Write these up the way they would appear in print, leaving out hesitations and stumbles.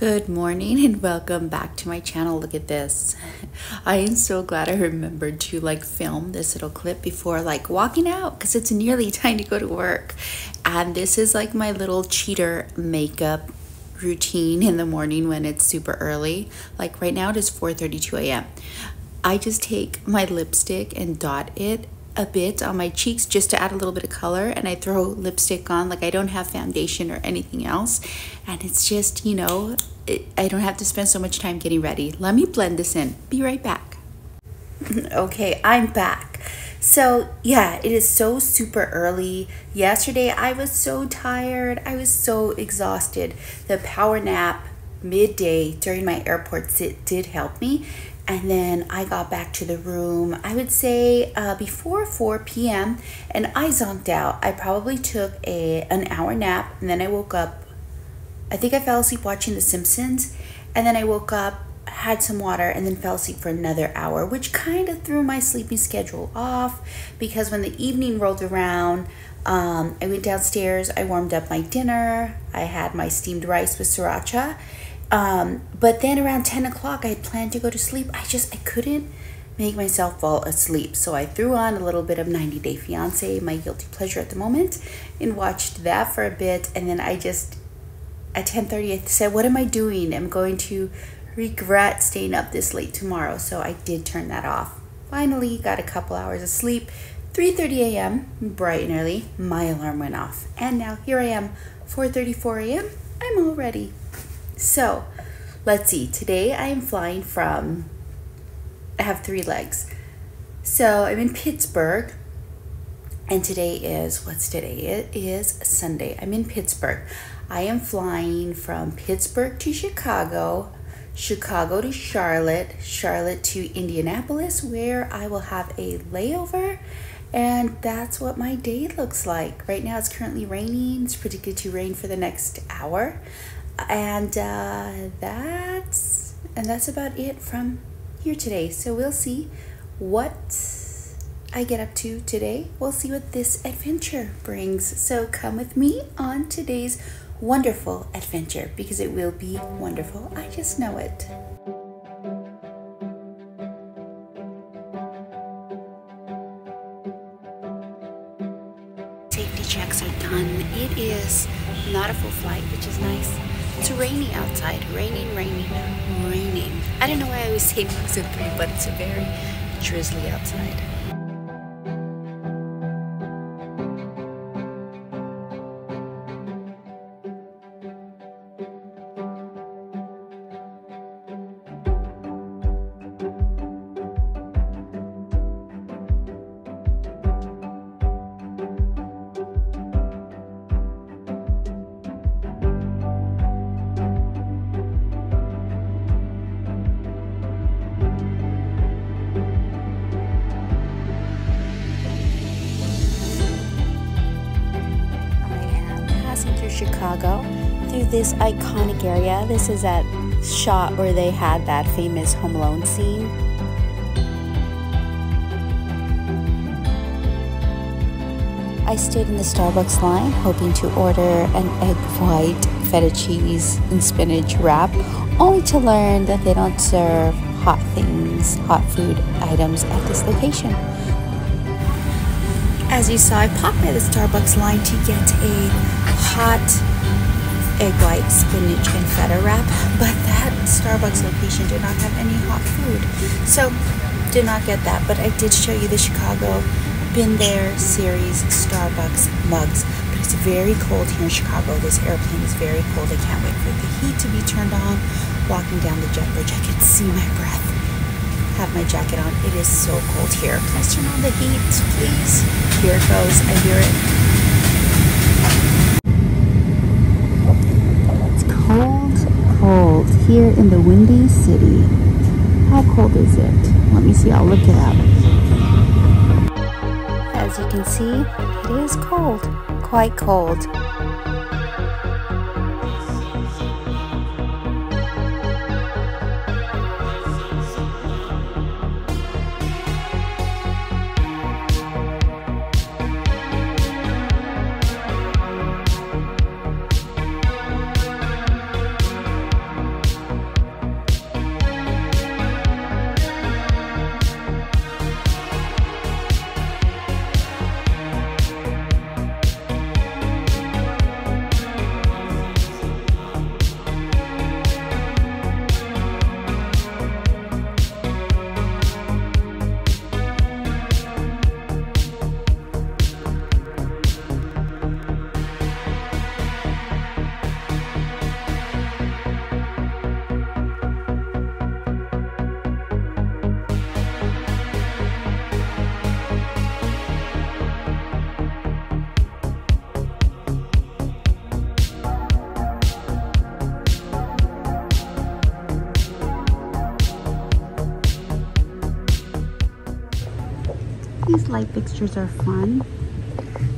Good morning and welcome back to my channel. Look at this. I am so glad I remembered to film this little clip before walking out because it's nearly time to go to work. And this is my little cheater makeup routine in the morning when it's super early. Right now it is 4:32 a.m. I just take my lipstick and dot it a bit on my cheeks just to add a little bit of color, and I throw lipstick on. I don't have foundation or anything else, and it's just, I don't have to spend so much time getting ready. Let me blend this in. Be right back. Okay, I'm back. So yeah, it is so super early. Yesterday I was so tired. I was so exhausted. The power nap midday during my airport sit did help me. And then I got back to the room, I would say before 4 p.m. and I zonked out. I probably took an hour nap, and then I woke up. I think I fell asleep watching The Simpsons, and then I woke up, had some water, and then fell asleep for another hour, which kind of threw my sleeping schedule off because when the evening rolled around, I went downstairs, I warmed up my dinner, I had my steamed rice with sriracha. But then around 10 o'clock, I had planned to go to sleep. I couldn't make myself fall asleep. So I threw on a little bit of 90 Day Fiancé, my guilty pleasure at the moment, and watched that for a bit. And then at 10:30, I said, what am I doing? I'm going to regret staying up this late tomorrow. So I did turn that off. Finally got a couple hours of sleep. 3:30 a.m., bright and early, my alarm went off. And now here I am, 4:34 a.m., I'm all ready. So let's see, today I am flying I have 3 legs. So I'm in Pittsburgh, and today is, what's today? It is Sunday. I'm in Pittsburgh. I am flying from Pittsburgh to Chicago, Chicago to Charlotte, Charlotte to Indianapolis, where I will have a layover. And that's what my day looks like. Right now it's currently raining. It's predicted to rain for the next hour. And that's about it from here today. So we'll see what I get up to today. We'll see what this adventure brings. So come with me on today's wonderful adventure, because it will be wonderful. I just know it. Safety checks are done. It is not a full flight, which is nice. It's rainy outside. Raining. I don't know why I always say mugs and 3, but it's very drizzly outside. Chicago through this iconic area. This is that shot where they had that famous Home Alone scene. I stood in the Starbucks line hoping to order an egg white feta cheese and spinach wrap, only to learn that they don't serve hot food items at this location. As you saw, I popped by the Starbucks line to get a hot egg white, spinach, and feta wrap, but that Starbucks location did not have any hot food, so did not get that. But I did show you the Chicago Been There series Starbucks mugs. But it's very cold here in Chicago. This airplane is very cold. I can't wait for the heat to be turned on. Walking down the jet bridge, I can see my breath. Have my jacket on. It is so cold here. Let's turn on the heat, please. Here it goes. I hear it. It's cold here in the Windy City. How cold is it? Let me see. I'll look it up. As you can see, it is cold. Quite cold. these light fixtures are fun.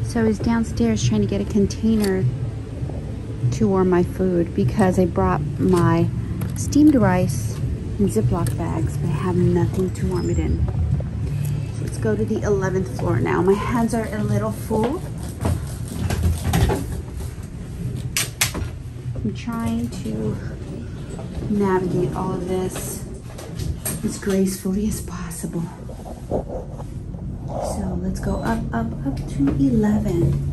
So I was downstairs trying to get a container to warm my food because I brought my steamed rice in Ziploc bags, but I have nothing to warm it in. So let's go to the 11th floor now. My hands are a little full. I'm trying to navigate all of this as gracefully as possible. So let's go up to 11.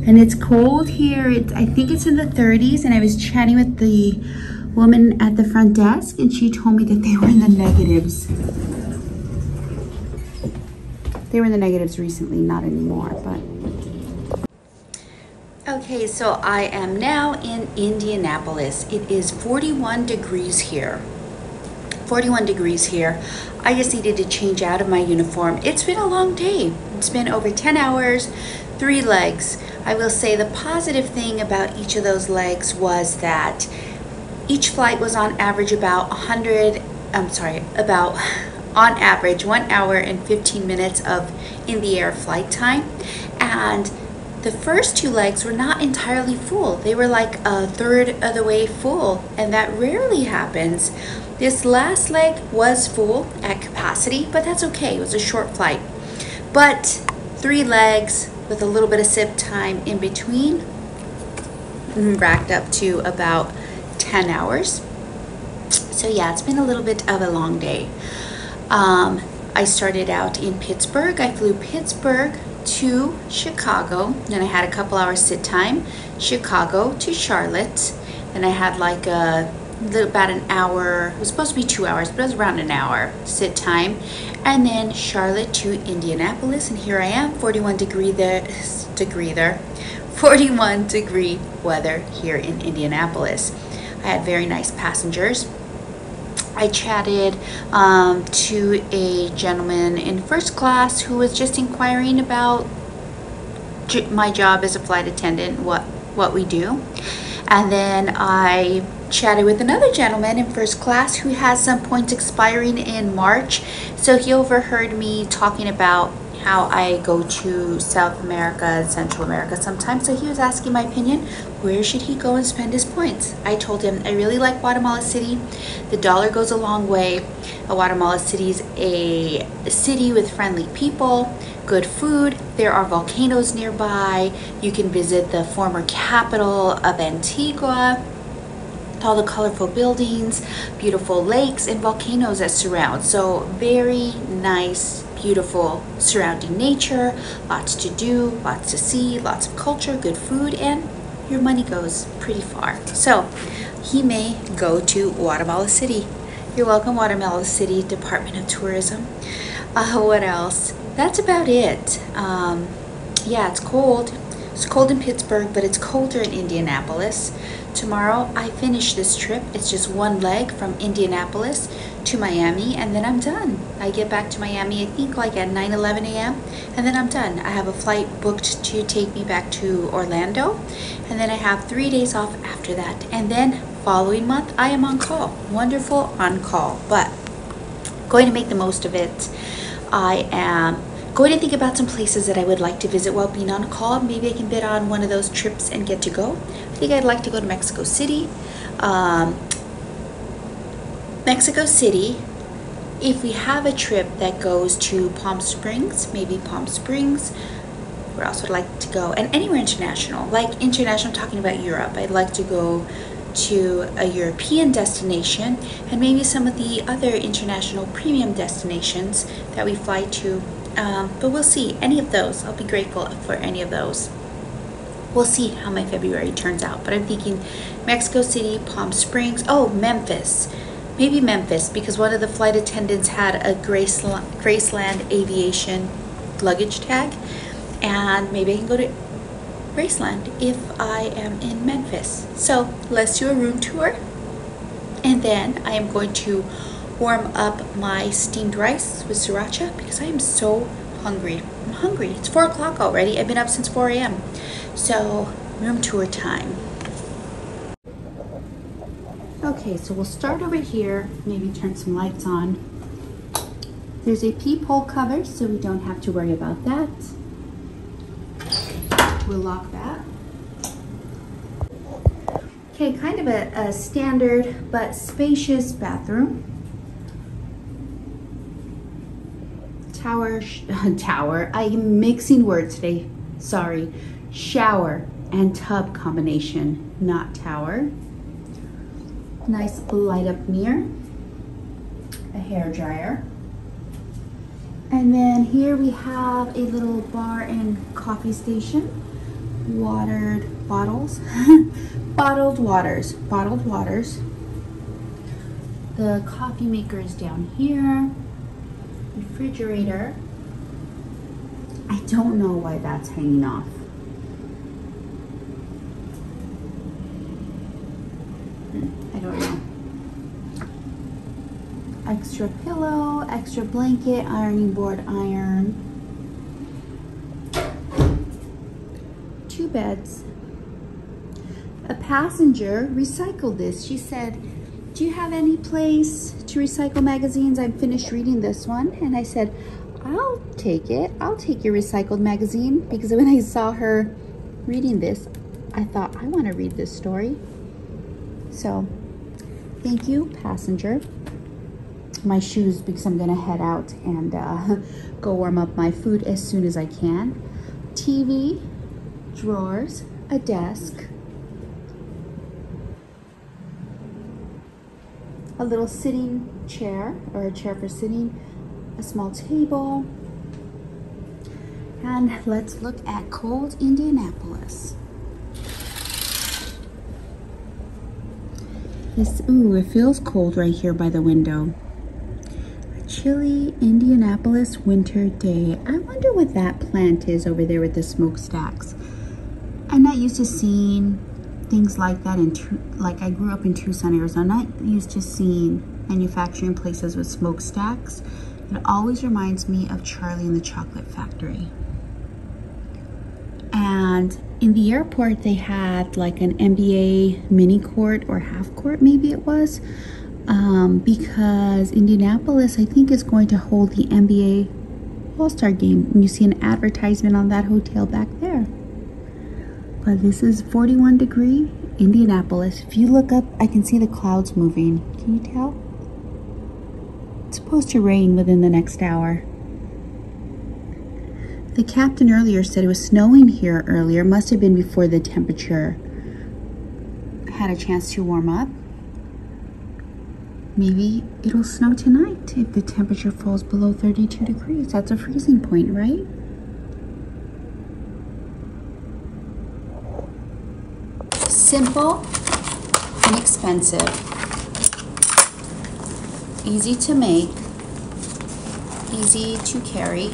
And it's cold here. I think it's in the 30s, and I was chatting with the woman at the front desk, and she told me that they were in the negatives. They were in the negatives recently, not anymore, but. Okay, so I am now in Indianapolis. It is 41 degrees here. 41 degrees here. I just needed to change out of my uniform. It's been a long day. It's been over 10 hours, 3 legs. I will say the positive thing about each of those legs was that each flight was on average about on average 1 hour and 15 minutes of in the air flight time. And the first 2 legs were not entirely full. They were like a third of the way full, and that rarely happens. This last leg was full at capacity, but that's okay. It was a short flight. But 3 legs with a little bit of sip time in between racked up to about 10 hours. So yeah, it's been a little bit of a long day. I started out in Pittsburgh. I flew Pittsburgh to Chicago, then I had a couple hours sit time. Chicago to Charlotte, and I had like about an hour. It was supposed to be 2 hours, but it was around an hour sit time. And then Charlotte to Indianapolis, and here I am, 41 degree weather here in Indianapolis. I had very nice passengers. I chatted to a gentleman in first class who was just inquiring about my job as a flight attendant, what we do. And then I chatted with another gentleman in first class who has some points expiring in March. So he overheard me talking about how I go to South America and Central America sometimes. So he was asking my opinion, where should he go and spend his points? I told him I really like Guatemala City. The dollar goes a long way. Guatemala City is a city with friendly people, good food. There are volcanoes nearby. You can visit the former capital of Antigua. All the colorful buildings, beautiful lakes, and volcanoes that surround. So very nice, beautiful surrounding nature, lots to do, lots to see, lots of culture, good food, and your money goes pretty far. So he may go to Guatemala City. You're welcome, Guatemala City Department of Tourism. What else? That's about it. Yeah, it's cold. It's cold in Pittsburgh, but it's colder in Indianapolis. Tomorrow I finish this trip. It's just 1 leg from Indianapolis to Miami, and then I'm done. I get back to Miami, I think like at 9-11 a.m. and then I'm done. I have a flight booked to take me back to Orlando, and then I have 3 days off after that. And then following month I am on call. Wonderful on call, but going to make the most of it. I am going to think about some places that I would like to visit while being on call. Maybe I can bid on one of those trips and get to go. I think I'd like to go to Mexico City. Mexico City, if we have a trip that goes to Palm Springs, maybe Palm Springs. Where else would I like to go? And anywhere international, like international, I'm talking about Europe. I'd like to go to a European destination, and maybe some of the other international premium destinations that we fly to. But we'll see. Any of those, I'll be grateful for any of those. We'll see how my February turns out. But I'm thinking Mexico City, Palm Springs, oh, Memphis. Maybe Memphis, because one of the flight attendants had a Graceland Aviation luggage tag. And maybe I can go to Graceland if I am in Memphis. So let's do a room tour. And then I am going to warm up my steamed rice with sriracha because I am so hungry. I'm hungry. It's 4 o'clock already. I've been up since 4 a.m. So room tour time. Okay, so we'll start over here, maybe turn some lights on. There's a peephole cover, so we don't have to worry about that. We'll lock that. Okay, kind of a standard but spacious bathroom. Tower, I'm mixing words today, sorry. Shower and tub combination, not tower. Nice light up mirror, a hair dryer. And then here we have a little bar and coffee station, watered bottles, bottled waters. The coffee maker is down here, refrigerator. I don't know why that's hanging off. I don't know. Extra pillow, extra blanket, ironing board iron. 2 beds. A passenger recycled this. She said, "Do you have any place to recycle magazines? I'm finished reading this one." And I said, "I'll take it. I'll take your recycled magazine." Because when I saw her reading this, I thought, I want to read this story. So, thank you, passenger. My shoes, because I'm gonna head out and go warm up my food as soon as I can. TV, drawers, a desk, a little sitting chair, or a chair for sitting, a small table. And let's look at cold Indianapolis. Ooh, it feels cold right here by the window. A chilly Indianapolis winter day. I wonder what that plant is over there with the smokestacks. I'm not used to seeing things like that like I grew up in Tucson, Arizona. I'm not used to seeing manufacturing places with smokestacks. It always reminds me of Charlie and the Chocolate Factory. And in the airport, they had like an NBA mini court or half court, maybe it was, because Indianapolis, I think, is going to hold the NBA All-Star game. And you see an advertisement on that hotel back there. But this is 41 degree Indianapolis. If you look up, I can see the clouds moving. Can you tell? It's supposed to rain within the next hour. The captain earlier said it was snowing here earlier. Must have been before the temperature had a chance to warm up. Maybe it'll snow tonight if the temperature falls below 32 degrees. That's a freezing point, right? Simple, inexpensive, easy to make, easy to carry.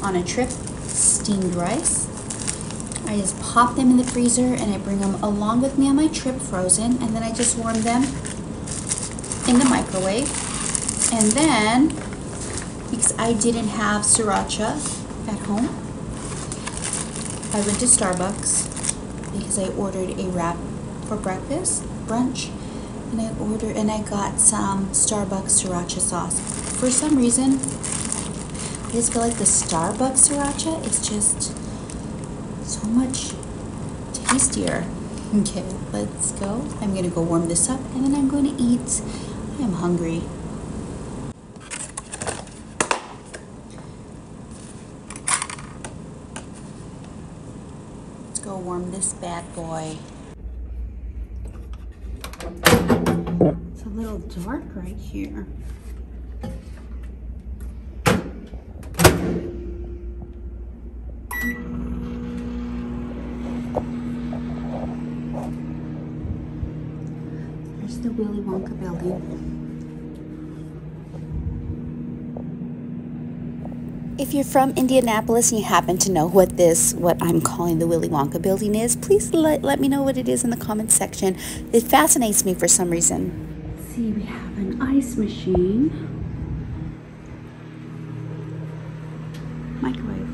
On a trip, steamed rice. I just pop them in the freezer and I bring them along with me on my trip frozen, and then I just warm them in the microwave. And then, because I didn't have sriracha at home, I went to Starbucks because I ordered a wrap for breakfast, brunch, and I got some Starbucks sriracha sauce. For some reason, I just feel like the Starbucks sriracha is just so much tastier. Okay, let's go. I'm gonna go warm this up and then I'm going to eat. I am hungry. Let's go warm this bad boy. It's a little dark right here. There's the Willy Wonka building. If you're from Indianapolis and you happen to know what I'm calling the Willy Wonka building is, please let me know what it is in the comments section. It fascinates me for some reason. Let's see, we have an ice machine. Microwave.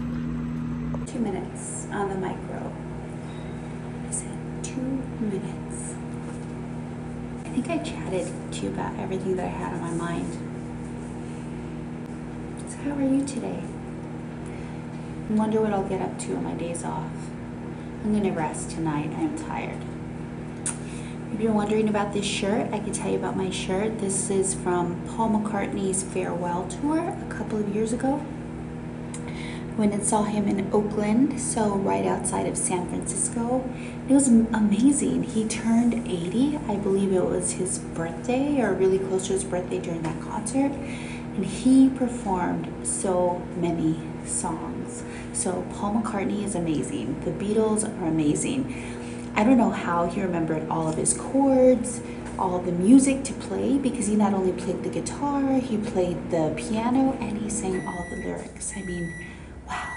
2 minutes on the micro. I said 2 minutes. I think I chatted to you about everything that I had on my mind. So how are you today? I wonder what I'll get up to on my days off. I'm gonna rest tonight. I am tired. If you're wondering about this shirt, I can tell you about my shirt. This is from Paul McCartney's farewell tour a couple of years ago. When I saw him in Oakland, so right outside of San Francisco. It was amazing. He turned 80. I believe it was his birthday or really close to his birthday during that concert. And he performed so many songs. So Paul McCartney is amazing. The Beatles are amazing. I don't know how he remembered all of his chords, all of the music to play, because he not only played the guitar, he played the piano, and he sang all the lyrics. I mean, wow.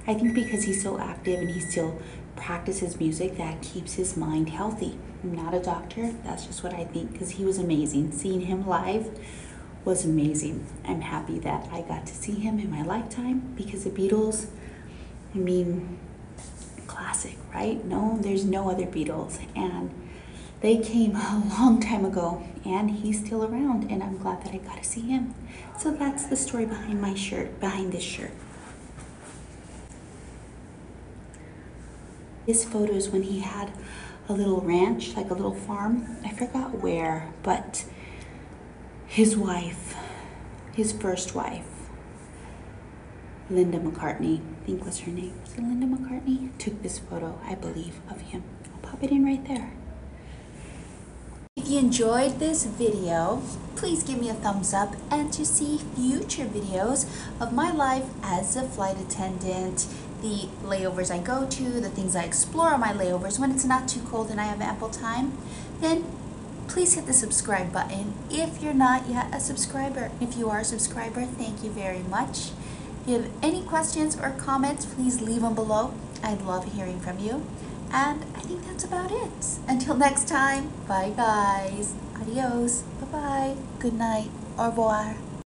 I think because he's so active and he still practices music, that keeps his mind healthy. I'm not a doctor, that's just what I think, because he was amazing. Seeing him live was amazing. I'm happy that I got to see him in my lifetime, because the Beatles, I mean, classic, right? No, there's no other Beatles, and they came a long time ago, and he's still around, and I'm glad that I got to see him. So that's the story behind my shirt, behind this shirt. This photo is when he had a little ranch, like a little farm. I forgot where, but his wife, his first wife, Linda McCartney, I think was her name. Was it Linda McCartney? Took this photo, I believe, of him. I'll pop it in right there. If you enjoyed this video, please give me a thumbs up, and to see future videos of my life as a flight attendant, the layovers I go to, the things I explore on my layovers when it's not too cold and I have ample time, then please hit the subscribe button if you're not yet a subscriber. If you are a subscriber, thank you very much. If you have any questions or comments, please leave them below. I'd love hearing from you. And I think that's about it. Until next time, bye guys. Adios. Bye-bye. Good night. Au revoir.